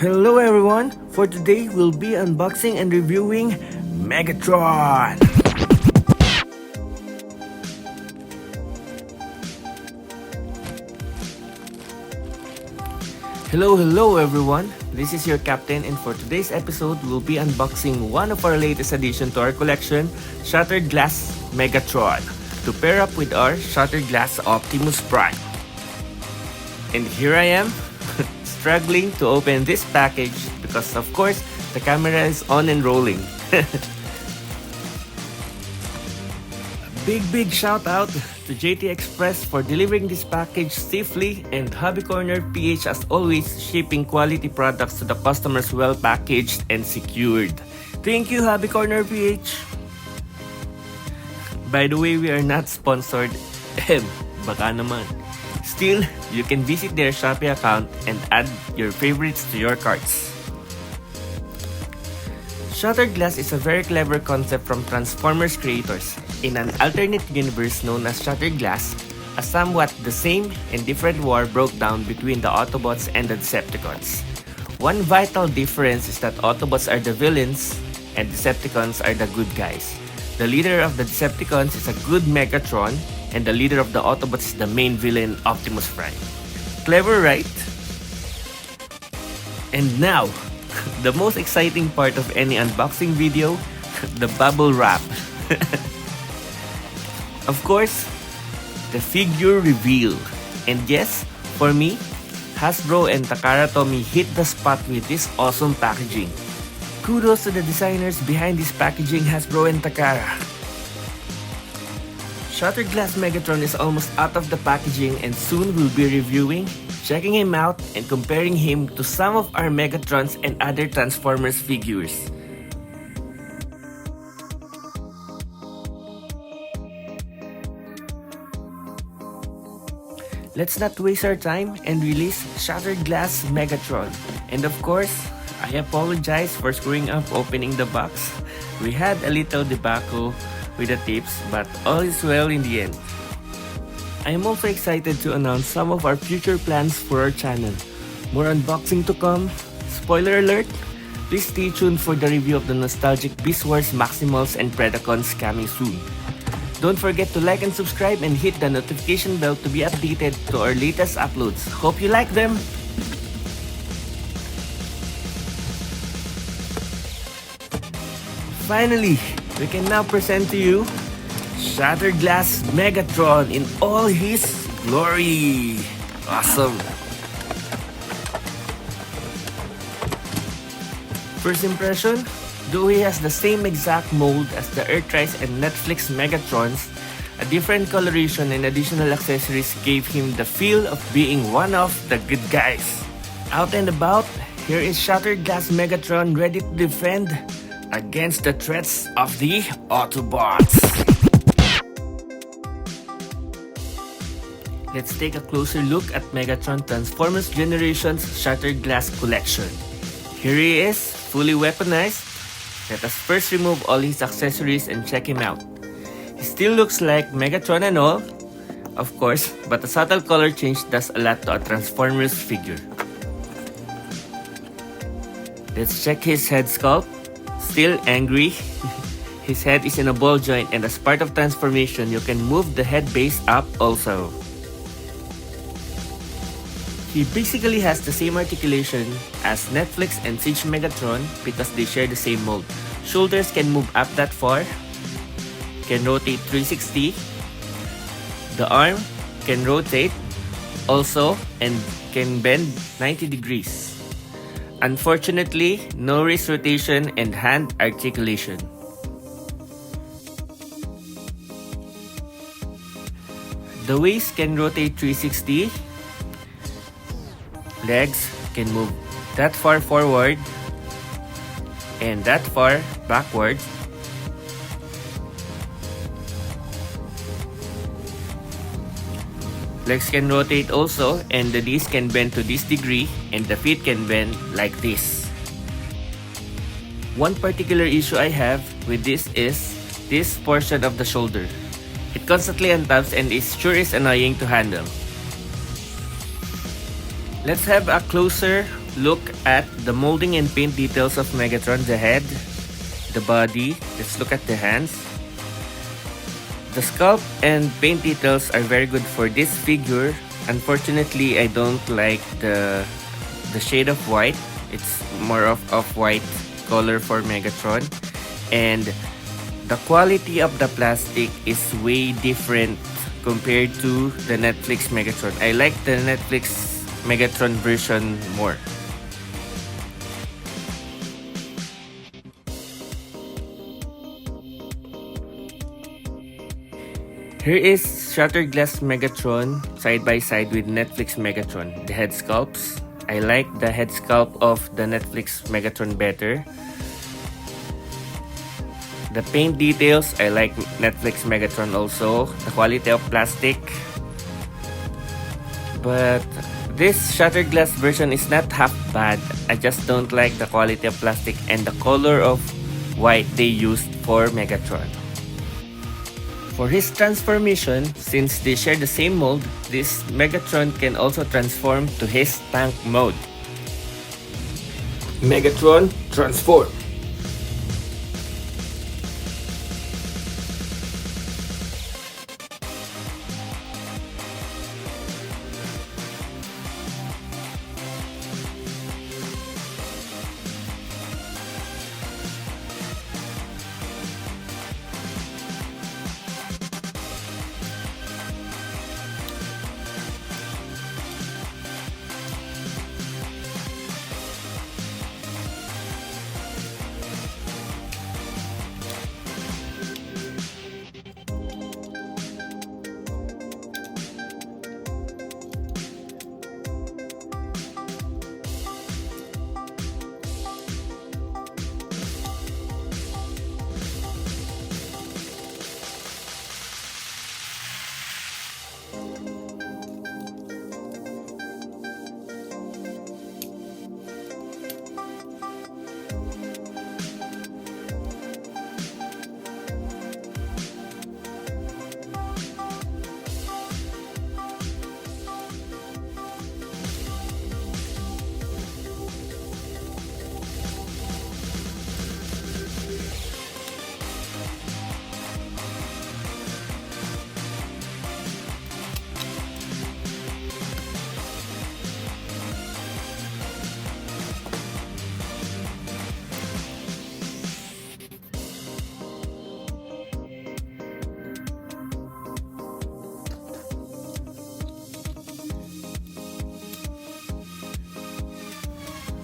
Hello everyone! For today, we'll be unboxing and reviewing Megatron! Hello everyone! This is your captain, and for today's episode, we'll be unboxing one of our latest addition to our collection, Shattered Glass Megatron, to pair up with our Shattered Glass Optimus Prime. And here I am, struggling to open this package because of course the camera is on and rolling. Big shout out to JT Express for delivering this package safely, and Hobby Corner PH as always shipping quality products to the customers well packaged and secured. Thank you Hobby Corner PH! By the way, we are not sponsored. Baka naman. Still, you can visit their Shopee account and add your favorites to your carts. Shattered Glass is a very clever concept from Transformers creators. In an alternate universe known as Shattered Glass, a somewhat the same and different war broke down between the Autobots and the Decepticons. One vital difference is that Autobots are the villains and Decepticons are the good guys. The leader of the Decepticons is a good Megatron, and the leader of the Autobots is the main villain, Optimus Prime. Clever, right? And now, the most exciting part of any unboxing video, the bubble wrap. Of course, the figure reveal. And yes, for me, Hasbro and Takara Tomy hit the spot with this awesome packaging. Kudos to the designers behind this packaging, Hasbro and Takara. Shattered Glass Megatron is almost out of the packaging, and soon we'll be reviewing, checking him out, and comparing him to some of our Megatrons and other Transformers figures. Let's not waste our time and release Shattered Glass Megatron. And of course, I apologize for screwing up opening the box. We had a little debacle with the tips, but all is well in the end. I am also excited to announce some of our future plans for our channel. More unboxing to come. Spoiler alert! Please stay tuned for the review of the nostalgic Beast Wars Maximals and Predacons coming soon. Don't forget to like and subscribe and hit the notification bell to be updated to our latest uploads. Hope you like them! Finally, we can now present to you Shattered Glass Megatron in all his glory. Awesome! First impression, though he has the same exact mold as the Earthrise and Netflix Megatrons, a different coloration and additional accessories gave him the feel of being one of the good guys. Out and about, here is Shattered Glass Megatron ready to defend against the threats of the Autobots. Let's take a closer look at Megatron Transformers Generations Shattered Glass Collection. Here he is, fully weaponized. Let us first remove all his accessories and check him out. He still looks like Megatron and all, of course, but a subtle color change does a lot to a Transformers figure. Let's check his head sculpt. Still angry. His head is in a ball joint, and as part of transformation, you can move the head base up also. He basically has the same articulation as Netflix and Siege Megatron because they share the same mold. Shoulders can move up that far, can rotate 360. The arm can rotate also and can bend 90 degrees. Unfortunately, no wrist rotation and hand articulation. The waist can rotate 360. Legs can move that far forward and that far backward. Legs can rotate also, and the knees can bend to this degree, and the feet can bend like this. One particular issue I have with this is this portion of the shoulder. It constantly untabs and is annoying to handle. Let's have a closer look at the molding and paint details of Megatron, the head, the body. Let's look at the hands. The sculpt and paint details are very good for this figure. Unfortunately, I don't like the shade of white. It's more of white color for Megatron. And the quality of the plastic is way different compared to the Netflix Megatron. I like the Netflix Megatron version more. Here is Shattered Glass Megatron side by side with Netflix Megatron. The head sculpts. I like the head sculpt of the Netflix Megatron better. The paint details, I like Netflix Megatron also. The quality of plastic. But this Shattered Glass version is not half bad. I just don't like the quality of plastic and the color of white they used for Megatron. For his transformation, since they share the same mold, this Megatron can also transform to his tank mode. Megatron, transform!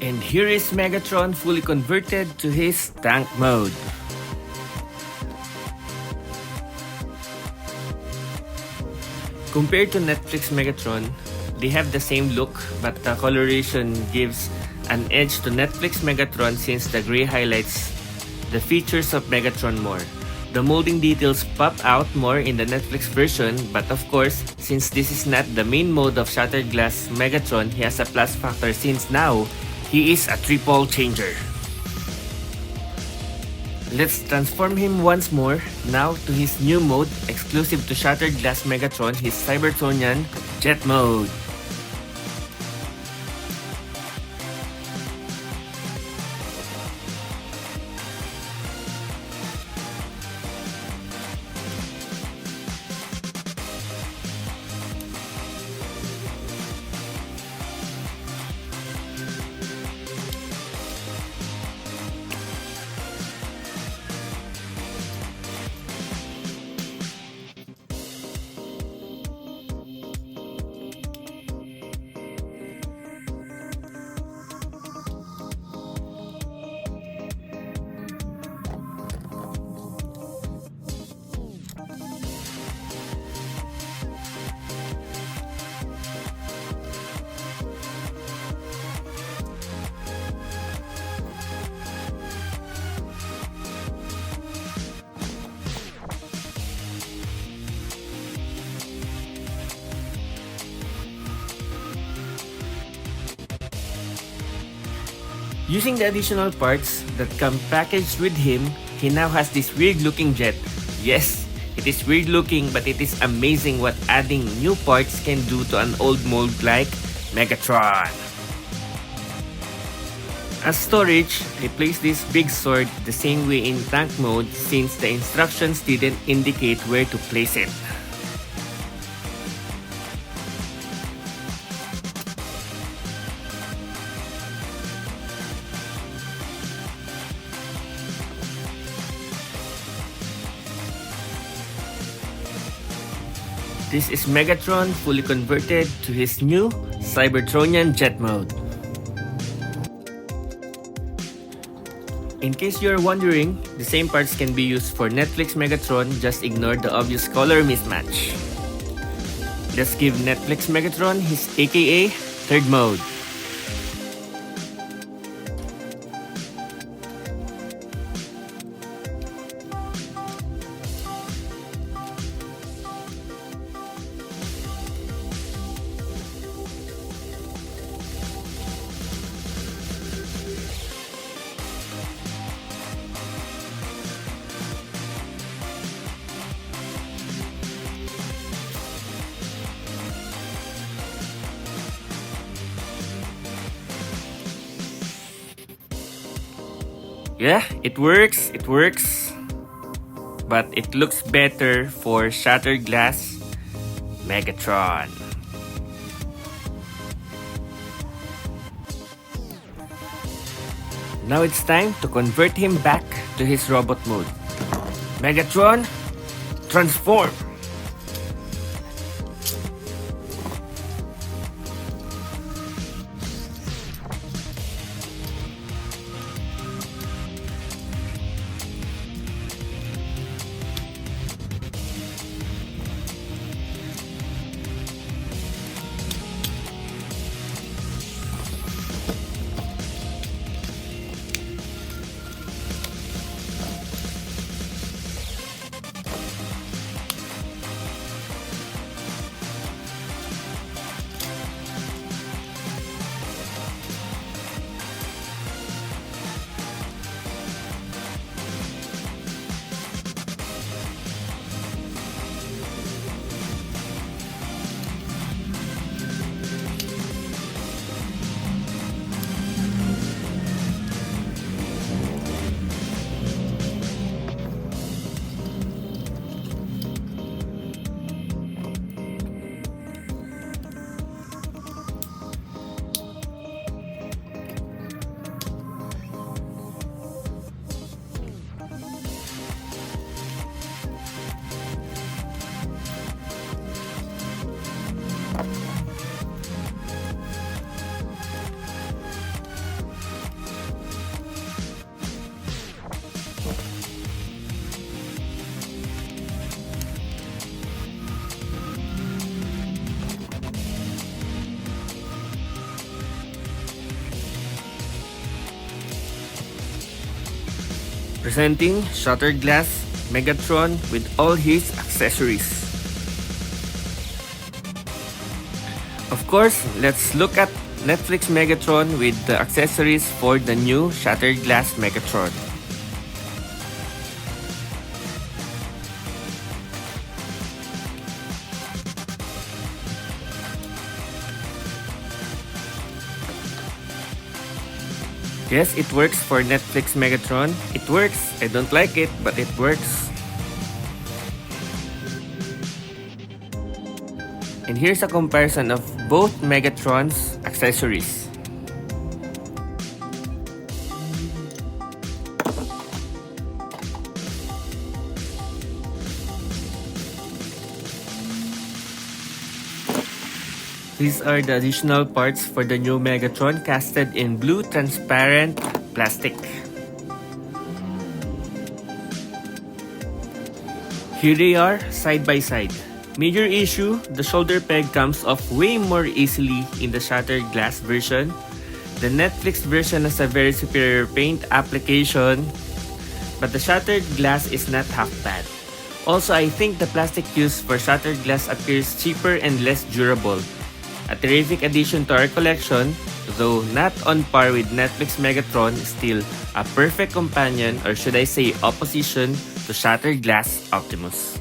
And here is Megatron fully converted to his tank mode. Compared to Netflix Megatron, they have the same look, but the coloration gives an edge to Netflix Megatron since the gray highlights the features of Megatron more. The molding details pop out more in the Netflix version, but of course, since this is not the main mode of Shattered Glass Megatron, he has a plus factor since now he is a triple changer. Let's transform him once more, now to his new mode, exclusive to Shattered Glass Megatron, his Cybertronian Jet Mode. Using the additional parts that come packaged with him, he now has this weird looking jet. Yes, it is weird looking, but it is amazing what adding new parts can do to an old mold like Megatron. As storage, I placed this big sword the same way in tank mode since the instructions didn't indicate where to place it. This is Megatron fully converted to his new Cybertronian Jet Mode. In case you're wondering, the same parts can be used for Netflix Megatron, just ignore the obvious color mismatch. Let's give Netflix Megatron his aka third mode. Yeah, it works. But it looks better for Shattered Glass Megatron. Now it's time to convert him back to his robot mode. Megatron, transform! Presenting Shattered Glass Megatron with all his accessories. Of course, let's look at Netflix Megatron with the accessories for the new Shattered Glass Megatron. Yes, it works for Netflix Megatron. It works. I don't like it, but it works. And here's a comparison of both Megatron's accessories. These are the additional parts for the new Megatron casted in blue transparent plastic. Here they are, side by side. Major issue, the shoulder peg comes off way more easily in the Shattered Glass version. The Netflix version has a very superior paint application, but the Shattered Glass is not half bad. Also, I think the plastic used for Shattered Glass appears cheaper and less durable. A terrific addition to our collection, though not on par with Netflix Megatron, still a perfect companion, or should I say opposition, to Shattered Glass Optimus.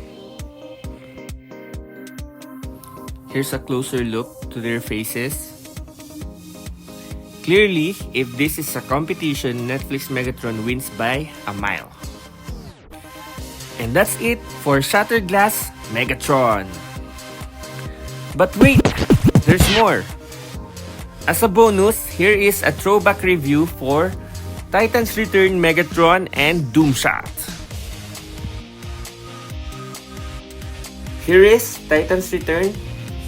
Here's a closer look to their faces. Clearly, if this is a competition, Netflix Megatron wins by a mile. And that's it for Shattered Glass Megatron. But wait, there's more. As a bonus, here is a throwback review for Titan's Return Megatron and Doomshot. Here is Titan's Return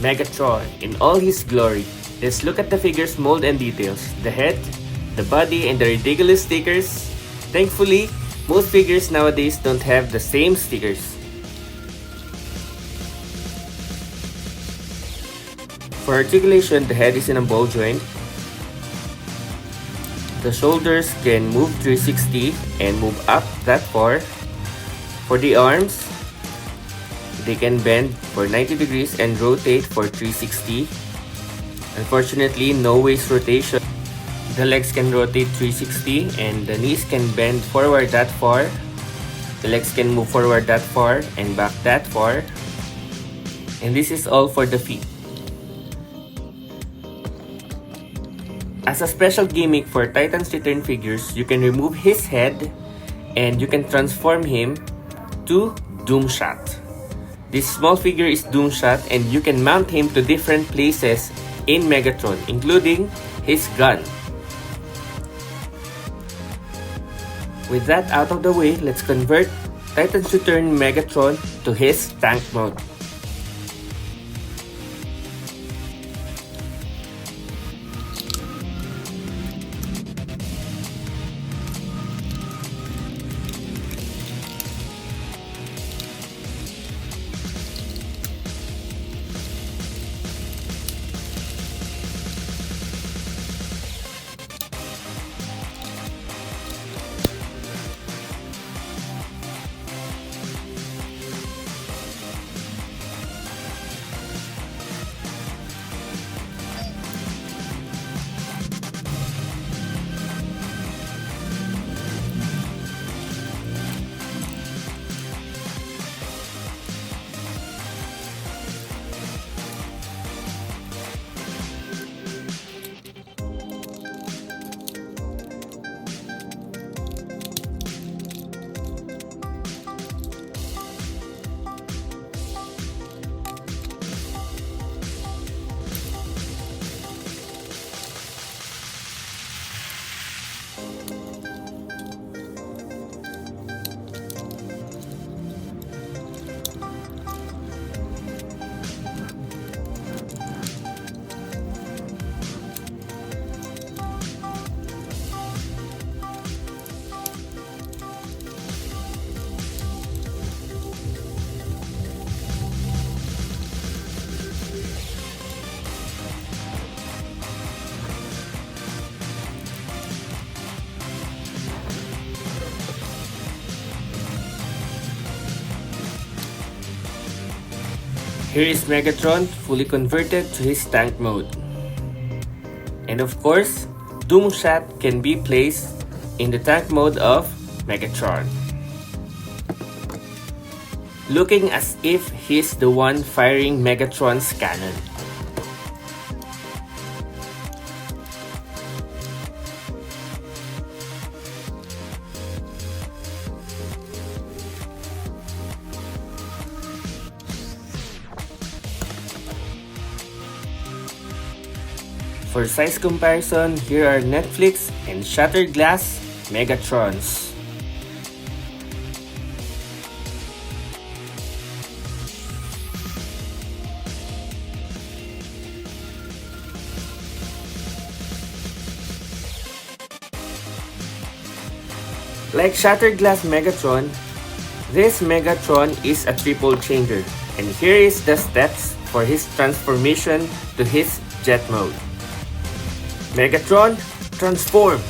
Megatron in all his glory. Let's look at the figure's mold and details, the head, the body, and the ridiculous stickers. Thankfully, most figures nowadays don't have the same stickers. For articulation, the head is in a ball joint. The shoulders can move 360 and move up that far. For the arms, they can bend for 90 degrees and rotate for 360. Unfortunately, no waist rotation. The legs can rotate 360 and the knees can bend forward that far. The legs can move forward that far and back that far. And this is all for the feet. As a special gimmick for Titan's Return figures, you can remove his head and you can transform him to Doomshot. This small figure is Doomshot and you can mount him to different places in Megatron, including his gun. With that out of the way, let's convert Titan's Return Megatron to his tank mode. Here is Megatron fully converted to his tank mode. And of course, Doomshot can be placed in the tank mode of Megatron, looking as if he's the one firing Megatron's cannon. For size comparison, here are Netflix and Shattered Glass Megatrons. Like Shattered Glass Megatron, this Megatron is a triple changer, and here is the steps for his transformation to his jet mode. Megatron, transform!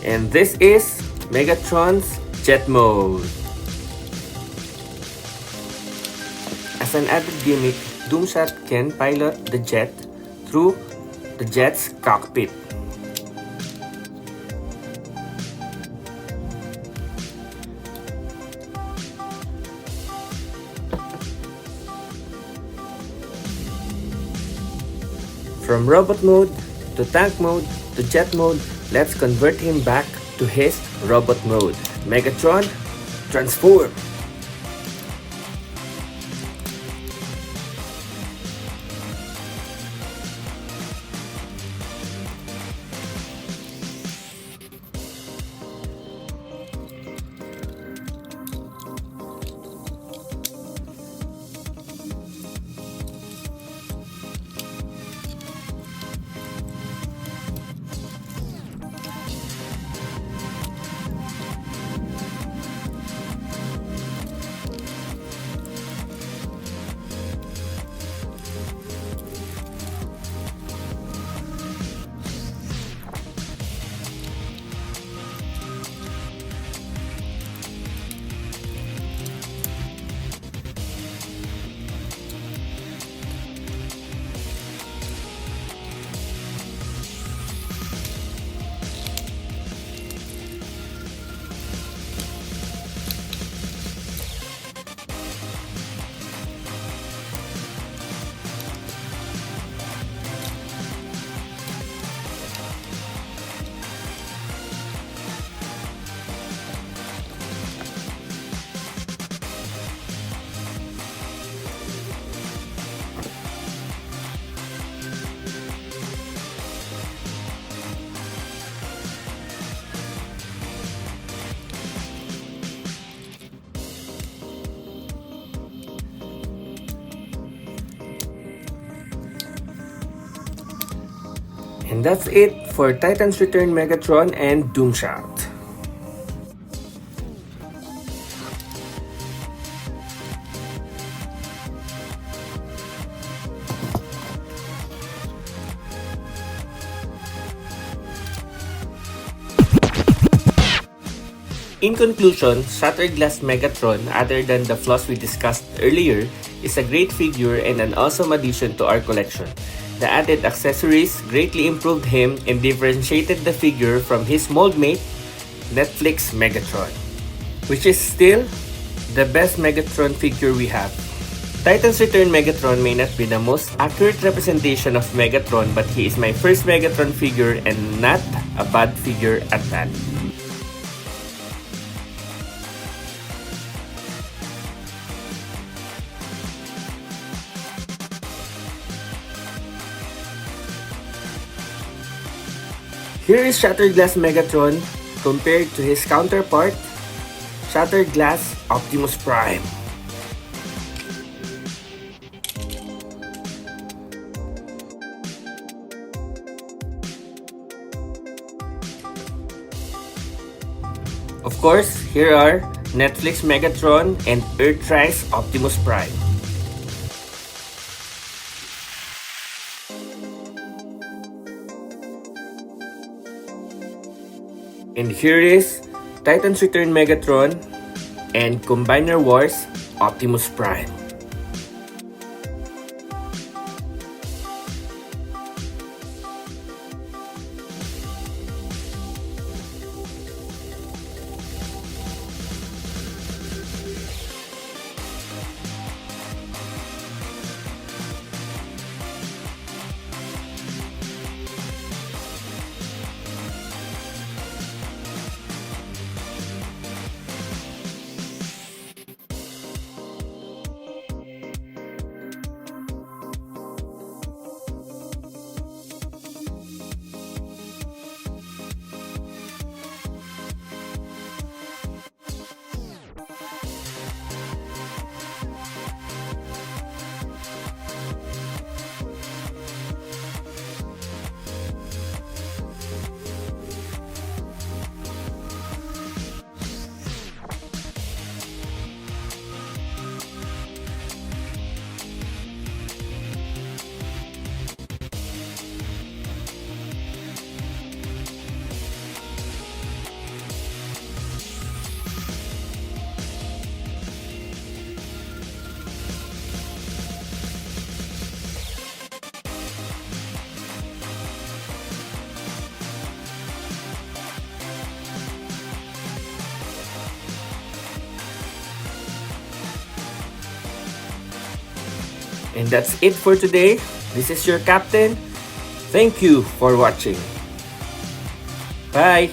And this is Megatron's Jet Mode. As an added gimmick, Doomshot can pilot the jet through the jet's cockpit. From robot mode to tank mode to jet mode, let's convert him back to his robot mode. Megatron, transform! And that's it for Titan's Return Megatron and Doomshot. In conclusion, Shattered Glass Megatron, other than the flaws we discussed earlier, is a great figure and an awesome addition to our collection. The added accessories greatly improved him and differentiated the figure from his mold mate, Netflix Megatron, which is still the best Megatron figure we have. Titan's Return Megatron may not be the most accurate representation of Megatron, but he is my first Megatron figure and not a bad figure at that. Here is Shattered Glass Megatron compared to his counterpart, Shattered Glass Optimus Prime. Of course, here are Netflix Megatron and Earthrise Optimus Prime. And here is Titan's Return Megatron and Combiner Wars Optimus Prime. And that's it for today. This is your captain. Thank you for watching. Bye!